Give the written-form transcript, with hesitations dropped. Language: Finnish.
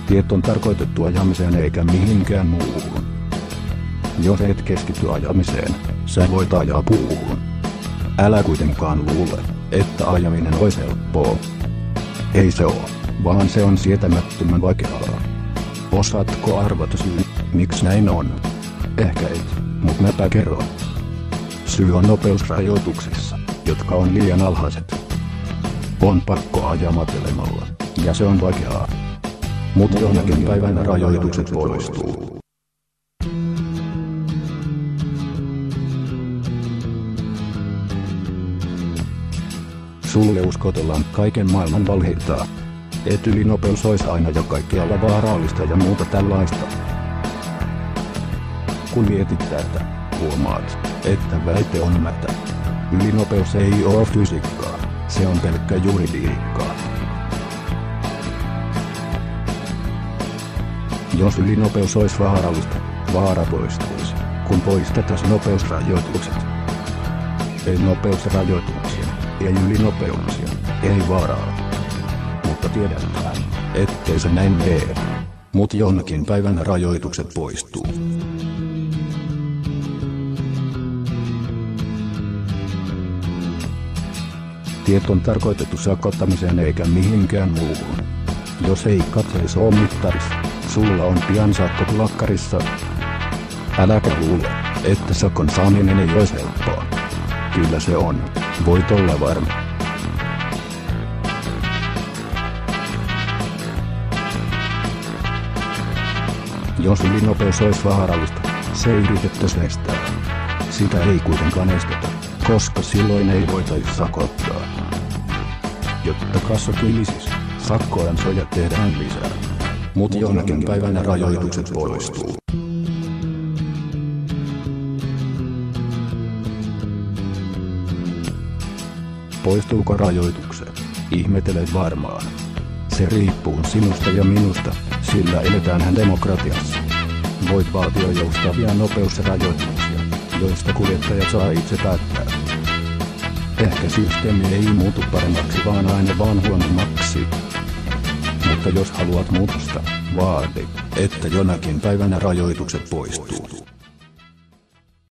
Tiet on tarkoitettu ajamiseen eikä mihinkään muuhun. Jos et keskity ajamiseen, sä voit ajaa puuhun. Älä kuitenkaan luule, että ajaminen olisi helppoa. Ei se oo, vaan se on sietämättömän vaikeaa. Osaatko arvata syyn, miksi näin on? Ehkä et, mut mäpä kerron. Syy on nopeusrajoituksissa, jotka on liian alhaiset. On pakko ajaa matelemalla, ja se on vaikeaa. Mutta jonakin päivänä rajoitukset poistuu. Sulle uskotellaan kaiken maailman valheita. Et ylinopeus olisi aina ja kaikkialla vaarallista ja muuta tällaista. Kun mietit tätä, huomaat, että väite on mätä. Ylinopeus ei ole fysiikkaa, se on pelkkä juridiikkaa. Jos ylinopeus olisi vaarallista, vaara poistuisi, kun poistetaan nopeusrajoitukset. Ei nopeusrajoituksia, ei ylinopeuksia, ei vaaraa. Mutta tiedetään, ettei se näin mene. Mut jonnekin päivänä rajoitukset poistuu. Tiet on tarkoitettu sakottamiseen eikä mihinkään muuhun. Jos ei katseisi oo mittarissa, sulla on pian sakko plakkarissa. Äläkä luule, että sakon saaminen ei olisi helppoa. Kyllä se on, voit olla varma. Jos ylinopeus olisi vaarallista, se yritettäisiin estää. Sitä ei kuitenkaan estetä, koska silloin ei voitaisi sakottaa. Jotta kassa kilisis, sakkoansoja tehdään lisää. Mut jonakin päivänä rajoitukset poistuu. Poistuuko rajoitukset? Ihmetelet varmaan. Se riippuu sinusta ja minusta, sillä eletäänhän demokratiassa. Voit vaatia joustavia nopeusrajoituksia, joista kuljettaja saa itse päättää. Ehkä systeemi ei muutu paremmaksi vaan aina vaan huonommaksi. Mutta jos haluat muutosta, vaadi, että jonakin päivänä rajoitukset poistuu.